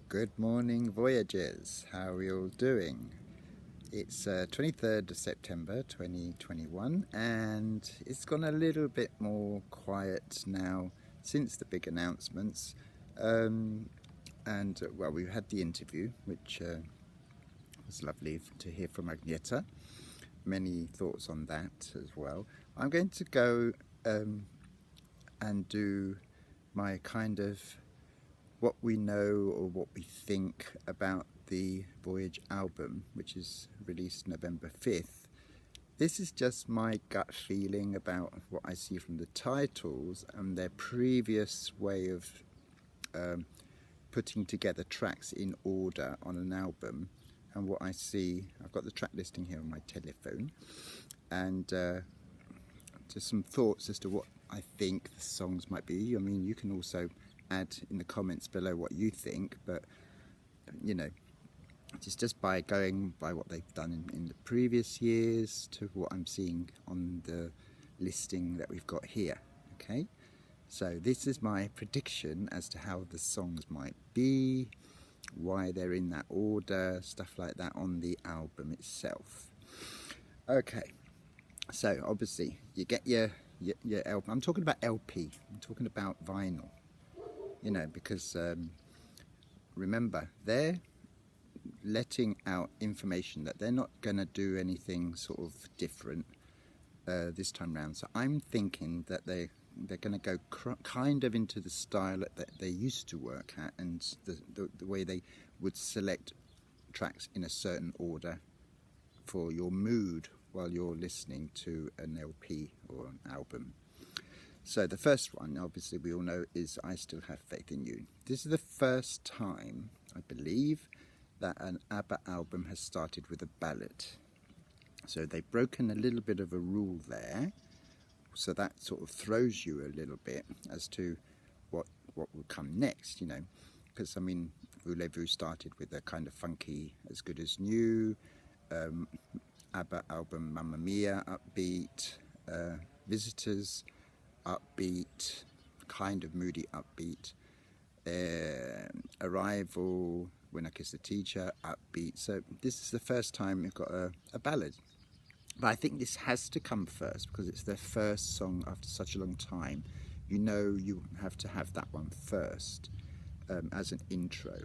Good morning, Voyagers. How are we all doing? It's 23rd of September 2021 and it's gone a little bit more quiet now since the big announcements. Well, we've had the interview, which was lovely to hear from Agnieszka. Many thoughts on that as well. I'm going to go and do my kind of what we know or what we think about the Voyage album, which is released November 5th. This is just my gut feeling about what I see from the titles and their previous way of putting together tracks in order on an album, and what I see. I've got the track listing here on my telephone, and just some thoughts as to what I think the songs might be. I mean, you can also add in the comments below what you think, but you know, just by going by what they've done in the previous years to what I'm seeing on the listing that we've got here. Okay, so this is my prediction as to how the songs might be, why they're in that order, stuff like that on the album itself. Okay, so obviously you get your LP. I'm talking about LP, I'm talking about vinyl, you know, because remember, they're letting out information that they're not going to do anything sort of different this time round. So I'm thinking that they're going to go kind of into the style that they used to work at, and the way they would select tracks in a certain order for your mood while you're listening to an LP or an album. So the first one, obviously we all know, is I Still Have Faith in You. This is the first time, I believe, that an Abba album has started with a ballad. So they've broken a little bit of a rule there, so that sort of throws you a little bit as to what will come next, you know. Because, I mean, Voulez-Vous started with a kind of funky As Good As New, Abba album Mamma Mia, upbeat, Visitors, upbeat, kind of moody upbeat, Arrival, When I Kissed the Teacher, upbeat. So this is the first time we've got a ballad. But I think this has to come first because it's their first song after such a long time. You know, you have to have that one first as an intro.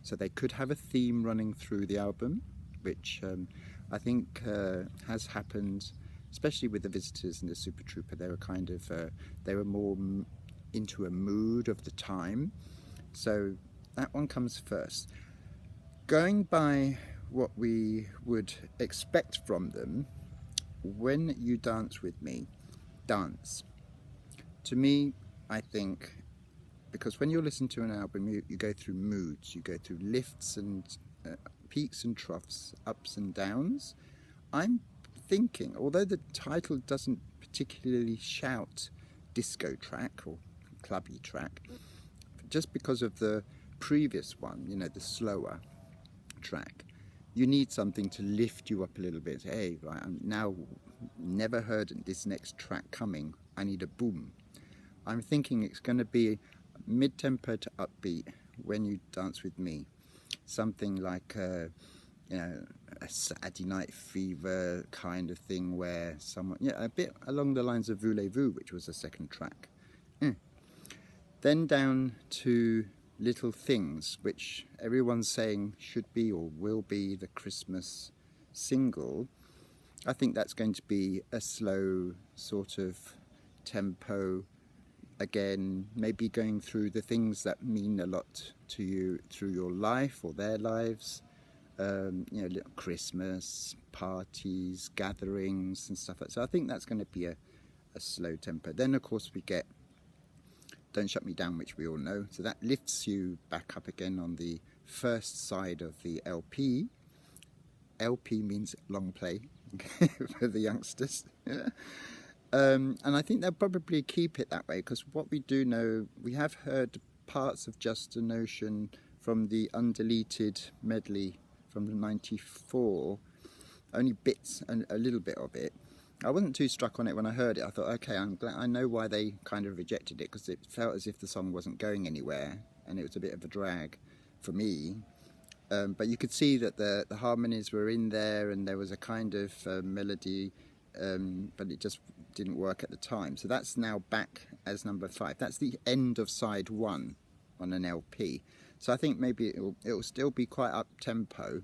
So they could have a theme running through the album, which I think has happened, especially with the Visitors and the Super Trooper. They were kind of, they were more into a mood of the time. So that one comes first. Going by what we would expect from them, When You Dance With Me, dance. To me, I think, because when you listen to an album, you go through moods, you go through lifts and peaks and troughs, ups and downs. I'm thinking, although the title doesn't particularly shout disco track or clubby track, just because of the previous one, you know, the slower track, you need something to lift you up a little bit. Hey, right, I'm now never heard this next track coming, I need a boom. I'm thinking it's going to be mid-tempo to upbeat, When You Dance With Me, something like you know, a Saturday Night Fever kind of thing, where someone, yeah, a bit along the lines of Voulez-Vous, which was the second track. Then down to Little Things, which everyone's saying should be or will be the Christmas single. I think that's going to be a slow sort of tempo, again, maybe going through the things that mean a lot to you through your life or their lives. You know, little Christmas parties, gatherings and stuff like that. So I think that's going to be a slow tempo. Then of course we get Don't Shut Me Down, which we all know. So that lifts you back up again on the first side of the LP. LP means long play for the youngsters. And I think they'll probably keep it that way, because what we do know, we have heard parts of Just a Notion from the undeleted medley from the 94, only bits and a little bit of it. I wasn't too struck on it when I heard it. I thought, okay, I'm glad, I know why they kind of rejected it, because it felt as if the song wasn't going anywhere and it was a bit of a drag. for me. But you could see that the harmonies were in there, and there was a kind of melody, but it just didn't work at the time. So that's now back as number 5. That's the end of side 1 on an LP. So I think maybe it'll still be quite up tempo,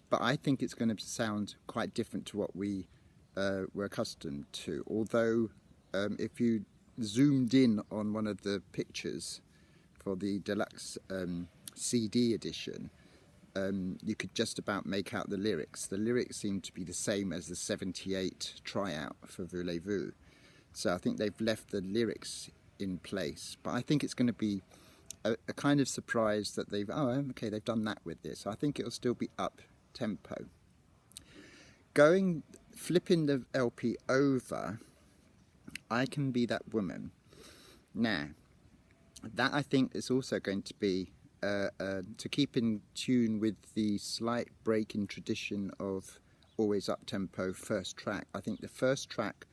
but I think it's going to sound quite different to what we were accustomed to. Although if you zoomed in on one of the pictures for the deluxe CD edition, you could just about make out the lyrics. The lyrics seem to be the same as the 78 tryout for Voulez-Vous. So I think they've left the lyrics in place. But I think it's going to be a kind of surprise that they've done that with this. I think it'll still be up tempo. Flipping the LP over, I Can Be That Woman. Now, that I think is also going to be to keep in tune with the slight break in tradition of always up-tempo first track. I think the first track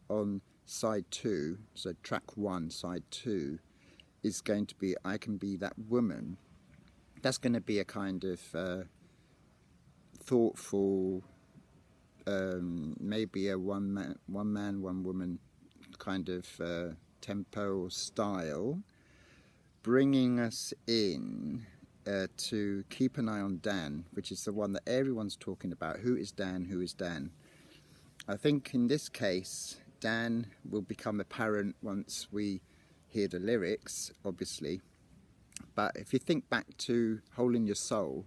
on side 2, so track 1, side 2, is going to be I Can Be That Woman. That's going to be a kind of thoughtful, maybe a one man, one woman kind of tempo or style, bringing us in to Keep an Eye on Dan, which is the one that everyone's talking about. Who is Dan? Who is Dan? I think in this case, Dan will become apparent once we hear the lyrics, obviously. But if you think back to Hole in Your Soul,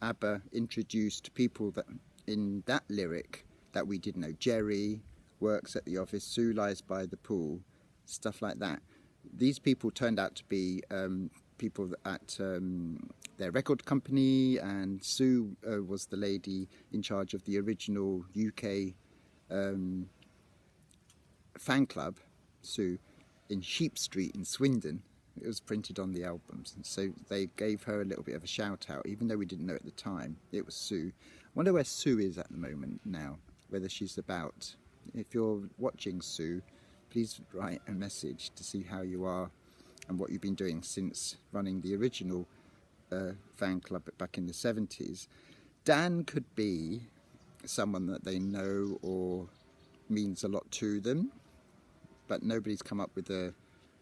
Abba introduced people that in that lyric that we didn't know. Jerry works at the office, Sue lies by the pool, stuff like that. These people turned out to be people at their record company, and Sue was the lady in charge of the original UK fan club, Sue, in Sheep Street in Swindon. It was printed on the albums, and so they gave her a little bit of a shout out, even though we didn't know at the time it was Sue. I wonder where Sue is at the moment now, whether she's about. If you're watching, Sue, please write a message to see how you are and what you've been doing since running the original fan club back in the 70s. Dan could be someone that they know or means a lot to them, but nobody's come up with a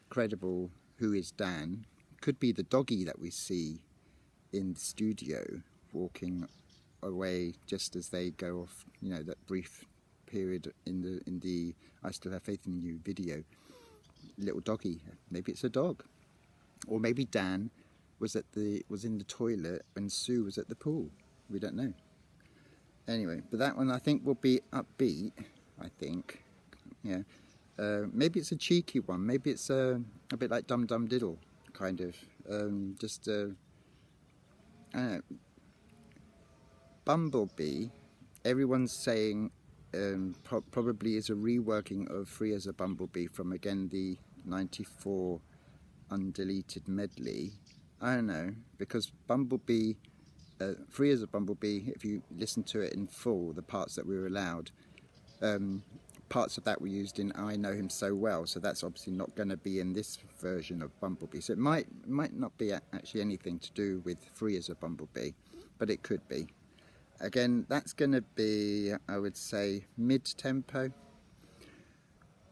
credible who is Dan. Could be the doggy that we see in the studio walking away just as they go off, that brief period in the I Still Have Faith in You video. Little doggy, maybe it's a dog, or maybe Dan was in the toilet when Sue was at the pool. We don't know. Anyway, but that one I think will be upbeat. I think, yeah. Maybe it's a cheeky one. Maybe it's a bit like Dum Dum Diddle, kind of. I don't know. Bumblebee. Everyone's saying. Probably is a reworking of Free as a Bumblebee from, again, the 94 undeleted medley. I don't know, because Bumblebee, Free as a Bumblebee, if you listen to it in full, the parts that we were allowed, parts of that were used in I Know Him So Well, so that's obviously not going to be in this version of Bumblebee. So it might not be actually anything to do with Free as a Bumblebee, but it could be. Again, that's going to be, I would say, mid-tempo.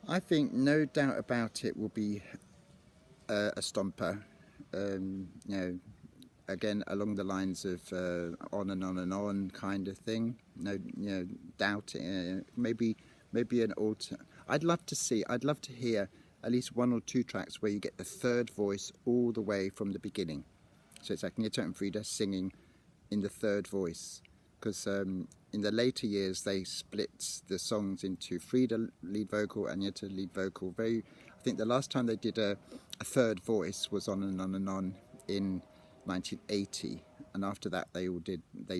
I think no doubt about it will be a stomper. Again, along the lines of on and on and on kind of thing. No, doubt. Maybe an alter. I'd love to hear at least 1 or 2 tracks where you get the third voice all the way from the beginning. So it's like Agneta and Frida singing in the third voice. Because in the later years they split the songs into Frida lead vocal, Agneta lead vocal. I think the last time they did a third voice was On and On and On in 1980, and after that they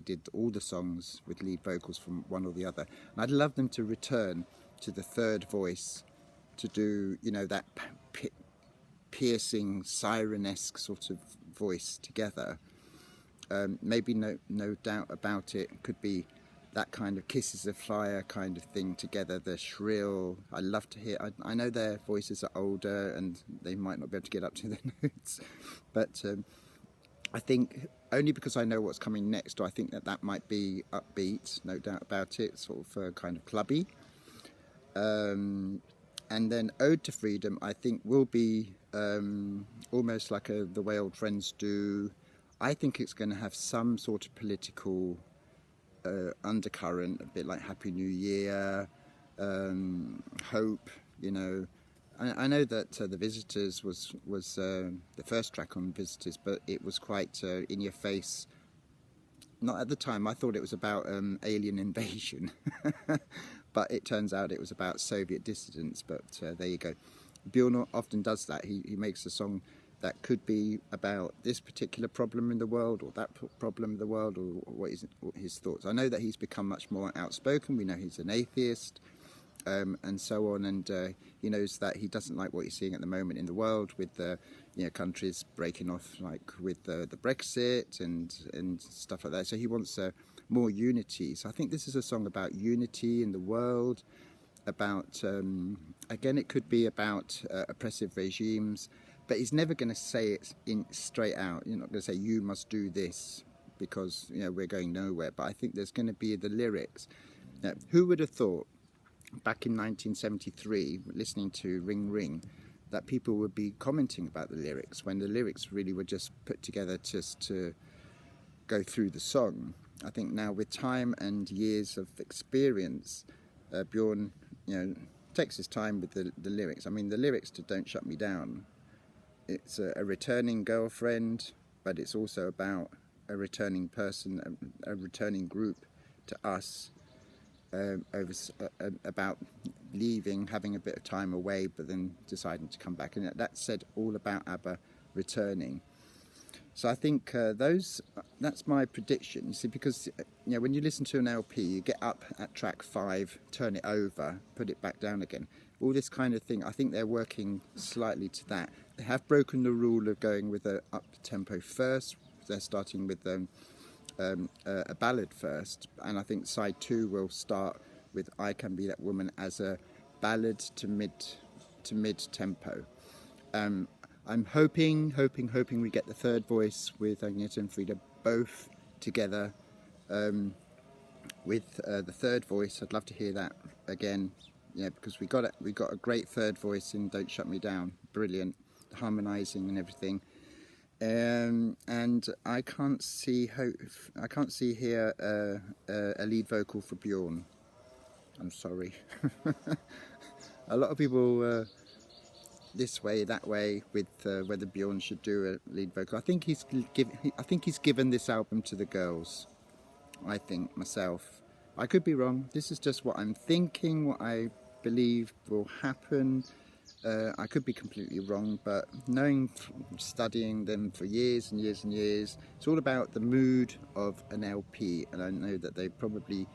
did all the songs with lead vocals from one or the other. And I'd love them to return to the third voice to do that piercing siren-esque sort of voice together. Maybe no doubt about it, could be that kind of Kisses of Fire kind of thing together, the shrill. I love to hear, I know their voices are older and they might not be able to get up to their notes, but I think only because I know what's coming next, do I think that that might be upbeat, no doubt about it, sort of kind of clubby. And then Ode to Freedom, I think, will be almost like the way old friends do. I think it's going to have some sort of political undercurrent, a bit like Happy New Year, hope, you know. I know that The Visitors was the first track on Visitors, but it was quite in your face. Not at the time. I thought it was about alien invasion, but it turns out it was about Soviet dissidents. But there you go. Bjorn often does that. He makes a song that could be about this particular problem in the world, or that problem in the world, or what his thoughts. I know that he's become much more outspoken. We know he's an atheist. And so on, and he knows that he doesn't like what he's seeing at the moment in the world, with the countries breaking off, like with the Brexit and stuff like that. So he wants more unity. So I think this is a song about unity in the world, about again, it could be about oppressive regimes, but he's never going to say it straight out. You're not going to say you must do this because we're going nowhere. But I think there's going to be the lyrics. Now, who would have thought back in 1973, listening to Ring Ring, that people would be commenting about the lyrics, when the lyrics really were just put together just to go through the song. I think now, with time and years of experience, Bjorn, takes his time with the lyrics. I mean, the lyrics to Don't Shut Me Down, it's a returning girlfriend, but it's also about a returning person, a returning group to us. About leaving, having a bit of time away, but then deciding to come back, and that said all about Abba returning. So I think that's my prediction. You see, because when you listen to an LP, you get up at track 5, turn it over, put it back down again, all this kind of thing. I think they're working slightly to that. They have broken the rule of going with a up tempo first. They're starting with a ballad first, and I think side 2 will start with I Can Be That Woman as a ballad to mid tempo. I'm hoping we get the third voice with Agnes and Frida both together. With the third voice, I'd love to hear that again, because we got a great third voice in Don't Shut Me Down, brilliant, harmonising and everything. And I can't see here a lead vocal for Bjorn. I'm sorry. A lot of people this way, that way, with whether Bjorn should do a lead vocal. I think he's given this album to the girls. I think myself. I could be wrong. This is just what I'm thinking, what I believe will happen. I could be completely wrong, but studying them for years and years and years, it's all about the mood of an LP. And I know that they probably,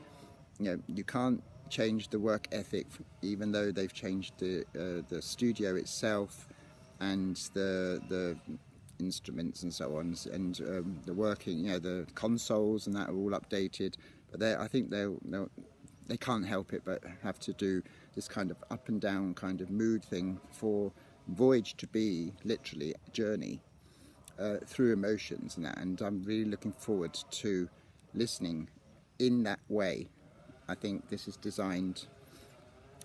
you can't change the work ethic, even though they've changed the studio itself and the instruments and so on, and the working, the consoles and that are all updated. But I think they can't help it but have to do this kind of up and down kind of mood thing for Voyage to be literally a journey through emotions and that. And I'm really looking forward to listening in that way. I think this is designed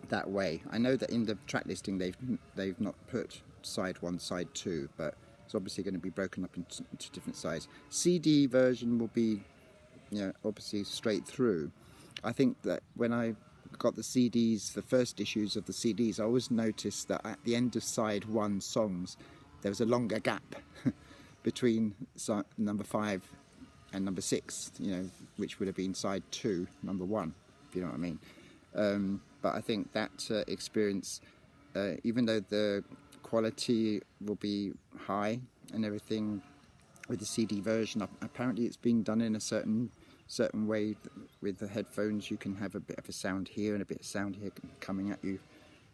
that way. I know that in the track listing they've not put side 1, side 2, but it's obviously going to be broken up into different sides. CD version will be, obviously straight through. I think that when I got the CDs, the first issues of the CDs, I always noticed that at the end of side 1 songs, there was a longer gap between number 5 and number 6, which would have been side 2, number 1, if you know what I mean. But I think that experience, even though the quality will be high and everything with the CD version, apparently it's being done in a certain way. With the headphones, you can have a bit of a sound here and a bit of sound here coming at you.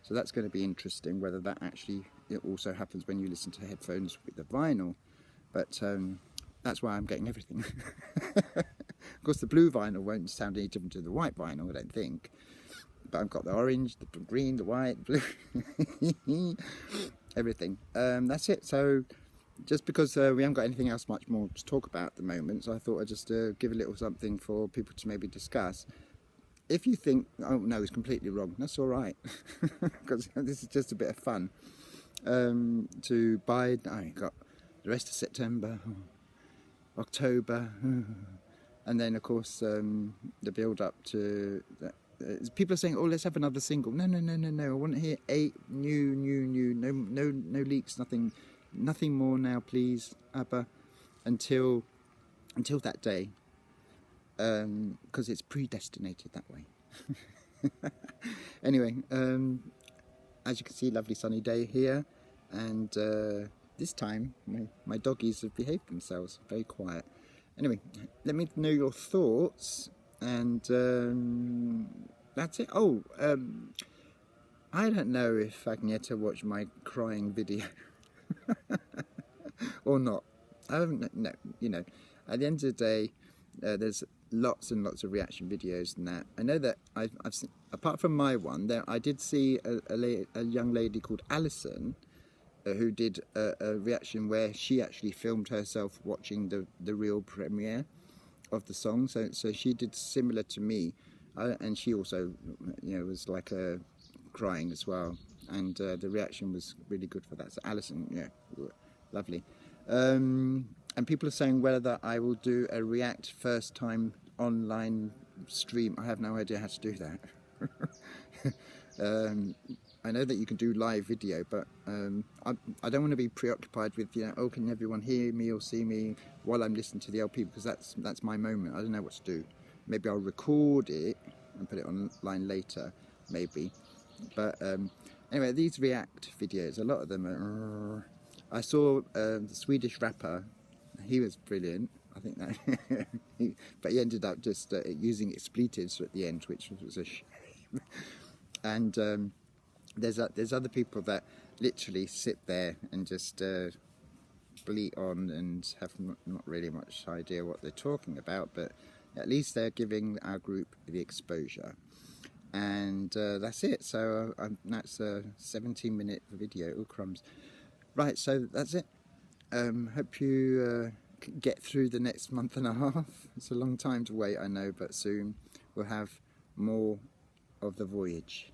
So that's going to be interesting, whether that actually it also happens when you listen to headphones with the vinyl. But that's why I'm getting everything. Of course, the blue vinyl won't sound any different to the white vinyl, I don't think. But I've got the orange, the green, the white, the blue, everything. That's it. So just because we haven't got anything else much more to talk about at the moment, so I thought I'd just give a little something for people to maybe discuss. If you think, oh no, it's completely wrong, that's all right, because this is just a bit of fun. To buy, you've got the rest of September, October, and then of course the build up to people are saying, oh, let's have another single. No, I want to hear 8 new, no leaks, nothing more now, please, Abba, until that day, because it's predestinated that way. Anyway, as you can see, lovely sunny day here, and this time my doggies have behaved themselves, very quiet. Anyway, let me know your thoughts, and that's it. Oh, I don't know if Agnieszka watched my crying video or not. I haven't. No, you know, at the end of the day, there's lots and lots of reaction videos and that. I know that I've seen, apart from my one, there I did see a young lady called Alison who did a reaction where she actually filmed herself watching the real premiere of the song. So she did similar to me, and she also, you know, was like crying as well. And the reaction was really good for that. So Alison, yeah, lovely. And people are saying whether I will do a React first time online stream. I have no idea how to do that. I know that you can do live video, but I don't want to be preoccupied with, you know, oh, can everyone hear me or see me while I'm listening to the LP, because that's my moment. I don't know what to do. Maybe I'll record it and put it online later, maybe. But anyway, these React videos, a lot of them are... I saw the Swedish rapper. He was brilliant. I think that, but he ended up just using expletives at the end, which was a shame. And there's other people that literally sit there and just bleat on and have not really much idea what they're talking about, but at least they're giving our group the exposure. And that's it. So that's a 17-minute video. Oh, crumbs. Right, so that's it. Hope you get through the next month and a half. It's a long time to wait, I know, but soon we'll have more of the voyage.